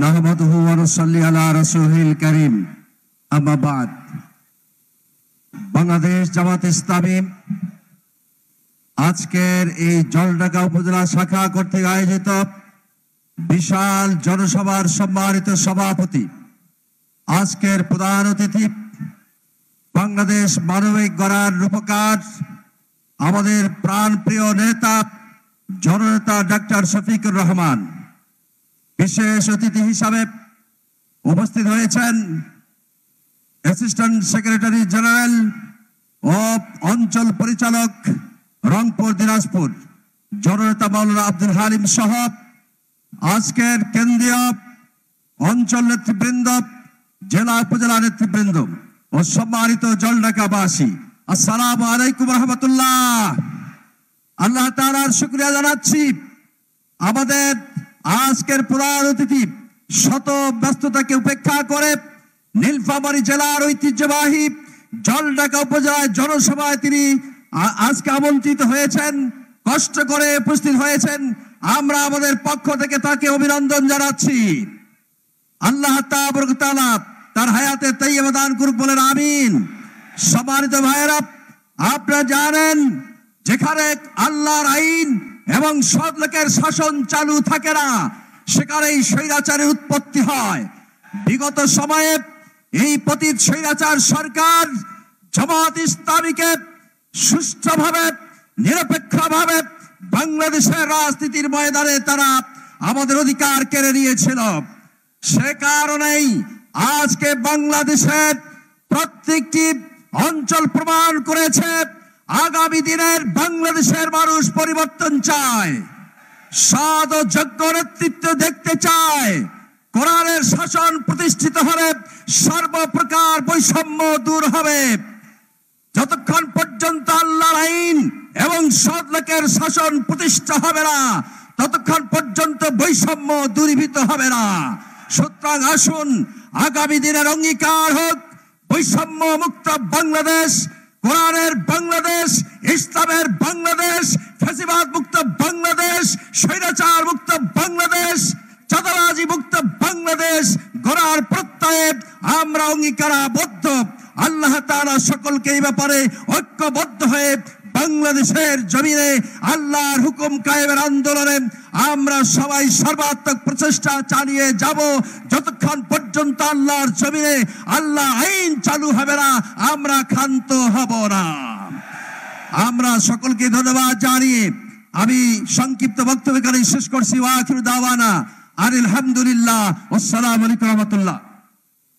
নাহমাদুহু ওয়া নুসাল্লি আলা রাসূলিল কারীম। আম্মা বাদ। বাংলাদেশ জামাত ইসলামী আজকের এই জলঢাকা উপজেলা শাখা কর্তৃক আয়োজিত বিশাল জনসভার সম্মানিত সভাপতি, আজকের প্রধান অতিথি, বাংলাদেশ মানবিক গড়ার রূপকার, আমাদের প্রাণপ্রিয় নেতা জননেতা ডাক্তার শফিকুর রহমান। বিশেষ অতিথি হিসাবে উপস্থিত হয়েছেন অ্যাসিস্ট্যান্ট সেক্রেটারি জেনারেল ও অঞ্চল পরিচালক রংপুর দিনাজপুর জননেতা মাওলানা আব্দুল হালিম সহ আজকের কেন্দ্রীয় অঞ্চল নেতৃবৃন্দ, জেলা উপজেলা নেতৃবৃন্দ ও সম্মানিত জলঢাকাবাসী, আসসালামু আলাইকুম রহমতুল্লাহ। আল্লাহ তাআলার শুকরিয়া জানাচ্ছি, আমাদের আজকের প্রধান অতিথি শত ব্যস্ততাকে উপেক্ষা করে নীলফামারী জেলার ঐতিহ্যবাহী জলঢাকা উপজেলায় জনসভায় তিনি আজকে আমন্ত্রিত হয়েছেন, কষ্ট করে উপস্থিত হয়েছেন। আমরা আমাদের পক্ষ থেকে তাকে অভিনন্দন জানাচ্ছি। আল্লাহ তাআলা তার হায়াতে তাইয়্যিবা দান করুক, বলেন আমিন। সম্মানিত ভাইয়েরা, আপনারা জানেন যেখানে আল্লাহর আইন এবং সৎ লোকের শাসন চালু থাকে না, সেখানেই স্বৈরাচারের উৎপত্তি হয়। বিগত সময়ে এই পতিত স্বৈরাচার সরকার জামাত ইসলামীকে সুষ্ঠুভাবে নিরপেক্ষভাবে বাংলাদেশের রাজনীতির ময়দানে তারা আমাদের অধিকার কেড়ে নিয়েছিল। সে কারণেই আজকে বাংলাদেশের প্রত্যেকটি অঞ্চল প্রমাণ করেছে আগামী দিনের বাংলাদেশের মানুষ পরিবর্তন চায়, সৎ ও যোগ্য নেতৃত্ব দেখতে চায়। কোরআনের শাসন প্রতিষ্ঠিত হবে, সর্বপ্রকার বৈষম্য দূর হবে। যতক্ষণ পর্যন্ত আল্লাহর আইন এবং সৎ লোকের শাসন প্রতিষ্ঠা হবে না, ততক্ষণ পর্যন্ত বৈষম্য দূরীভূত হবে না। সুতরাং আসুন আগামী দিনের অঙ্গীকার হোক বৈষম্য মুক্ত বাংলাদেশ, কোরআনের বাংলাদেশ, ইসলামের বাংলাদেশ, ফ্যাসিবাদ মুক্ত বাংলাদেশ, স্বৈরাচার মুক্ত বাংলাদেশ, চাঁদাবাজি মুক্ত বাংলাদেশ গড়ার প্রত্যয়ে আমরা অঙ্গীকারাবদ্ধ। আল্লাহ তাআলা সকলকে এই ব্যাপারে ঐক্যবদ্ধ হয়ে বাংলাদেশের জমিনে আল্লাহর হুকুম কায়েমের আন্দোলনে আমরা সবাই সর্বাত্মক প্রচেষ্টা চালিয়ে যাব। যতক্ষণ পর্যন্ত আল্লাহর জমিনে আল্লাহ আইন চালু হবে না, আমরা ক্ষান্ত হব না। আমরা সকলকে ধন্যবাদ জানিয়ে আমি সংক্ষিপ্ত বক্তব্য শেষ করছি। ওয়া আখিরু দাওয়ানা আলহামদুলিল্লাহ, আসসালামু আলাইকুম রহমতুল্লাহ।